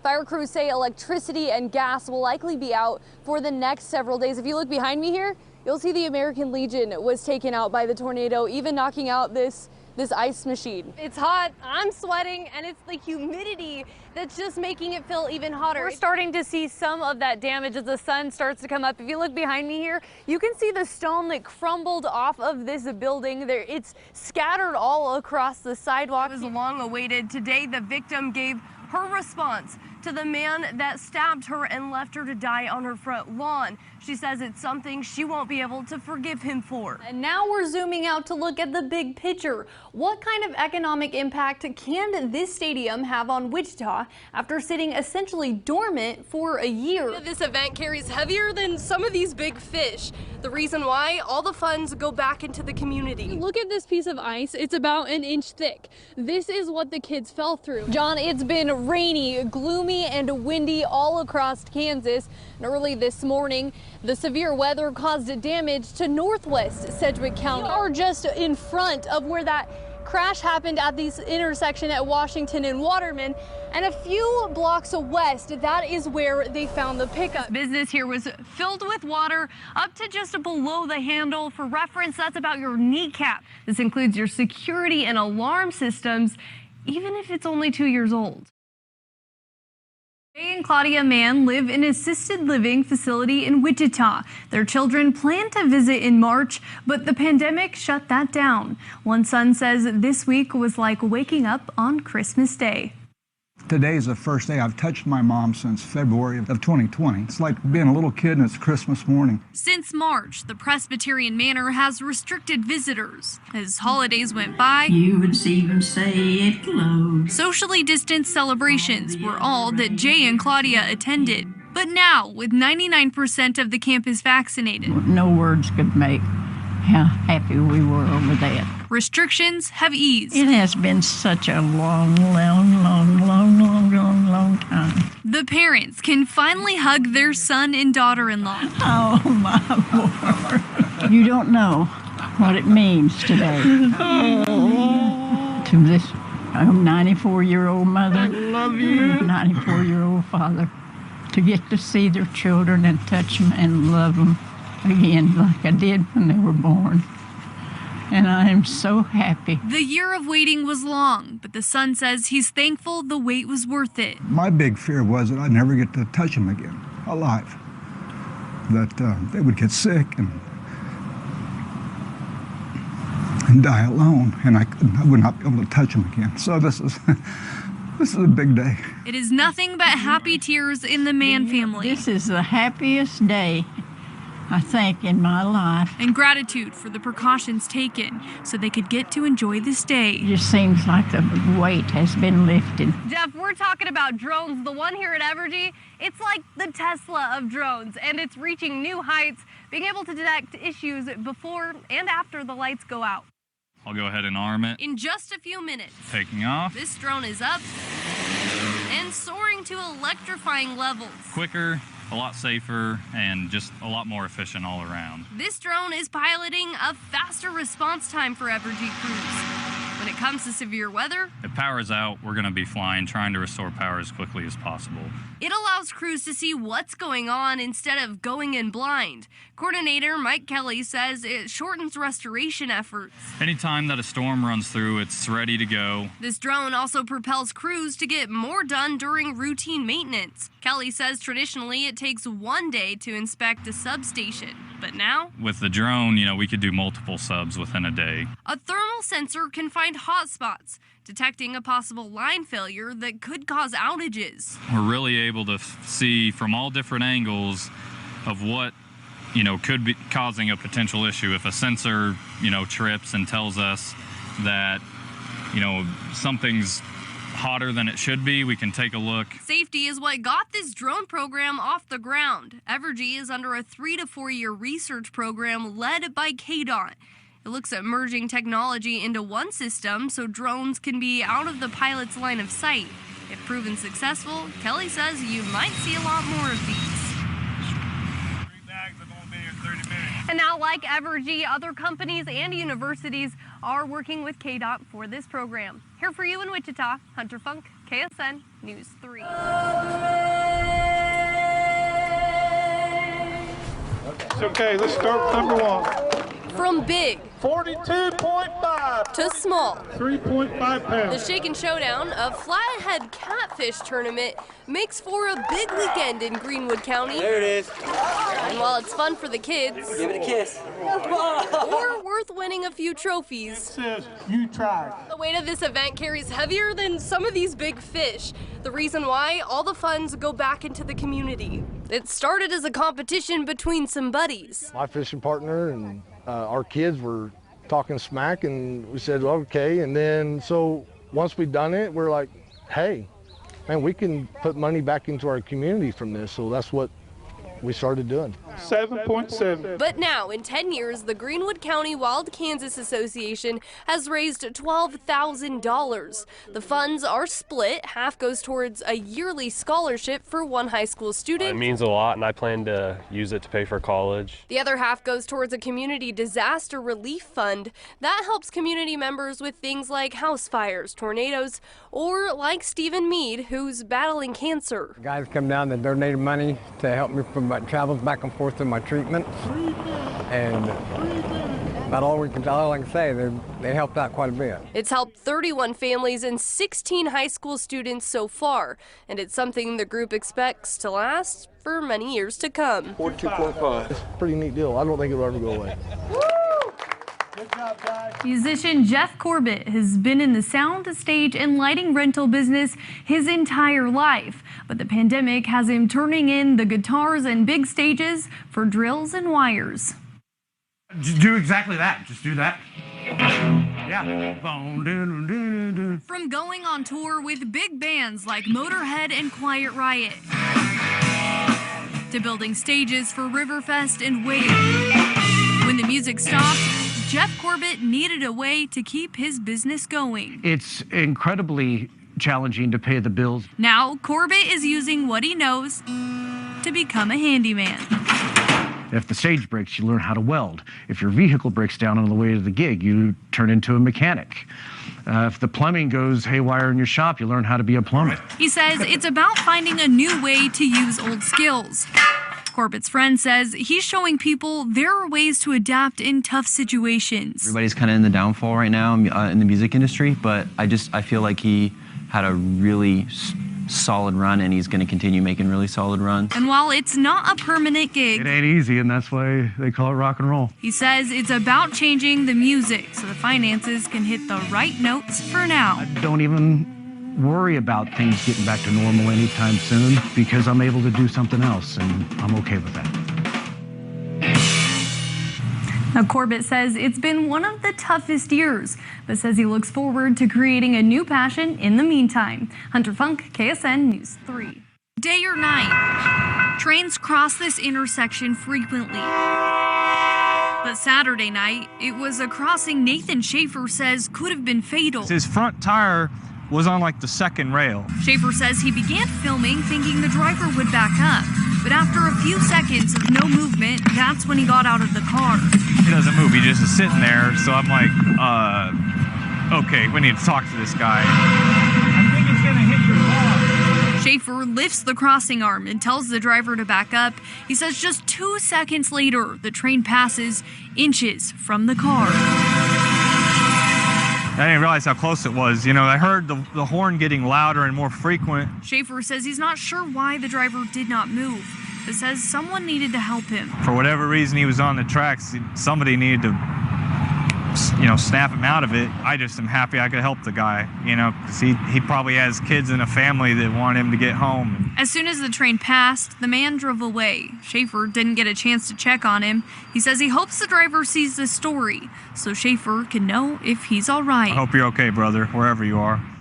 Fire crews say electricity and gas will likely be out for the next several days. If you look behind me here, you'll see the American Legion was taken out by the tornado, even knocking out this ice machine. It's hot, I'm sweating, and it's the humidity that's just making it feel even hotter. We're starting to see some of that damage as the sun starts to come up. If you look behind me here, you can see the stone that crumbled off of this building. It's scattered all across the sidewalk. It was long awaited. Today, the victim gave her response to the man that stabbed her and left her to die on her front lawn. She says it's something she won't be able to forgive him for. And now we're zooming out to look at the big picture. What kind of economic impact can this stadium have on Wichita after sitting essentially dormant for a year? This event carries heavier than some of these big fish. The reason why, all the funds go back into the community. Look at this piece of ice. It's about an inch thick. This is what the kids fell through. John, it's been rainy, gloomy, and windy all across Kansas. And early this morning, the severe weather caused damage to northwest Sedgwick County. We are just in front of where that crash happened at this intersection at Washington and Waterman, and a few blocks west, that is where they found the pickup. Business here was filled with water up to just below the handle. For reference, that's about your kneecap. This includes your security and alarm systems, even if it's only 2 years old. Jay and Claudia Mann live in an assisted living facility in Wichita. Their children plan to visit in March, but the pandemic shut that down. One son says this week was like waking up on Christmas Day. Today is the first day I've touched my mom since February of 2020. It's like being a little kid and it's Christmas morning. Since March, the Presbyterian Manor has restricted visitors. As holidays went by, you would see them say it closed. Socially distanced celebrations were all that Jay and Claudia attended. But now, with 99% of the campus vaccinated, no words could make how happy we were over that. Restrictions have eased. It has been such a long time. The parents can finally hug their son and daughter-in-law. Oh, my Lord. You don't know what it means today. To this 94-year-old mother, I love you. 94-year-old father, to get to see their children and touch them and love them again like I did when they were born. And I am so happy. The year of waiting was long, but the son says he's thankful the wait was worth it. My big fear was that I'd never get to touch them again, alive. That they would get sick and die alone, and I would not be able to touch them again. So this is a big day. It is nothing but happy tears in the Mann family. This is the happiest day, I think, in my life. And gratitude for the precautions taken so they could get to enjoy this day. It just seems like the weight has been lifted. Jeff, we're talking about drones. The one here at Evergy, it's like the Tesla of drones, and it's reaching new heights, being able to detect issues before and after the lights go out. I'll go ahead and arm it. In just a few minutes, Taking off. this drone is up and soaring to electrifying levels. Quicker, a lot safer, and just a lot more efficient all around. This drone is piloting a faster response time for Evergy crews. When it comes to severe weather, If power's out, we're going to be flying, trying to restore power as quickly as possible. it allows crews to see what's going on instead of going in blind. Coordinator Mike Kelly says it shortens restoration efforts. Anytime that a storm runs through, it's ready to go. This drone also propels crews to get more done during routine maintenance. Kelly says traditionally it takes 1 day to inspect a substation, but now With the drone, we could do multiple subs within a day. a thermal sensor can find hot spots, detecting a possible line failure that could cause outages. We're really able to see from all different angles of what could be causing a potential issue. If a sensor trips and tells us that something's hotter than it should be, we can take a look. Safety is what got this drone program off the ground. Evergy is under a 3 to 4 year research program led by KDOT. It looks at merging technology into one system so drones can be out of the pilot's line of sight. If proven successful, Kelly says you might see a lot more of these. And now, like Evergy, other companies and universities are working with KDOT for this program. Here for you in Wichita, Hunter Funk, KSN News 3. Okay, let's start with number 1. From big 42.5 to small, 3.5 the pounds. Shake and Showdown, a flathead catfish tournament, makes for a big weekend in Greenwood County. There it is. And while it's fun for the kids, Give it a kiss. or worth winning a few trophies, Says you tried. the weight of this event carries heavier than some of these big fish. The reason why, all the funds go back into the community. It started as a competition between some buddies. My fishing partner and our kids were talking smack, and we said, okay. And then, so once we'd done it, we're like, hey, man, we can put money back into our community from this. So that's what we started doing. 7.7. But now, in 10 years, the Greenwood County Wild Kansas Association has raised $12,000. The funds are split. Half goes towards a yearly scholarship for one high school student. It means a lot, and I plan to use it to pay for college. The other half goes towards a community disaster relief fund that helps community members with things like house fires, tornadoes, or like Stephen Mead, who's battling cancer. Guys come down and donated money to help me from my travels back and forth to my treatment, and about all I can say, they helped out quite a bit. It's helped 31 families and 16 high school students so far, and it's something the group expects to last for many years to come. 42.5. It's a pretty neat deal. I don't think it'll ever go away. Musician Jeff Corbett has been in the sound, stage, and lighting rental business his entire life. But the pandemic has him turning in the guitars and big stages for drills and wires. Just do exactly that. Just do that. Yeah. From going on tour with big bands like Motorhead and Quiet Riot, to building stages for Riverfest and Wave. When the music stopped, Jeff Corbett needed a way to keep his business going. It's incredibly challenging to pay the bills. Now, Corbett is using what he knows to become a handyman. If the stage breaks, you learn how to weld. If your vehicle breaks down on the way to the gig, you turn into a mechanic. If the plumbing goes haywire in your shop, you learn how to be a plumber. He says it's about finding a new way to use old skills. Corbett's friend says he's showing people there are ways to adapt in tough situations. Everybody's kind of in the downfall right now in the music industry, but I feel like he had a really solid run, and he's going to continue making really solid runs. And while it's not a permanent gig, It ain't easy, and that's why they call it rock and roll. he says it's about changing the music so the finances can hit the right notes for now. Don't even worry about things getting back to normal anytime soon, because I'm able to do something else, and I'm okay with that. Now, Corbett says it's been one of the toughest years, but says he looks forward to creating a new passion in the meantime. Hunter Funk, KSN News 3. Day or night, trains cross this intersection frequently. But Saturday night, it was a crossing Nathan Schaefer says could have been fatal. His front tire was on like the second rail. Schaefer says he began filming thinking the driver would back up. But after a few seconds of no movement, that's when he got out of the car. He doesn't move, he just is sitting there. So I'm like, okay, we need to talk to this guy. I think it's gonna hit your car. Schaefer lifts the crossing arm and tells the driver to back up. He says just 2 seconds later, the train passes inches from the car. I didn't realize how close it was. You know, I heard the horn getting louder and more frequent. Schaefer says he's not sure why the driver did not move, but says someone needed to help him. For whatever reason he was on the tracks, somebody needed to, snap him out of it. I just am happy I could help the guy, because he probably has kids and a family that want him to get home. As soon as the train passed, the man drove away. Schaefer didn't get a chance to check on him. He says he hopes the driver sees this story so Schaefer can know if he's all right. I hope you're okay, brother, wherever you are.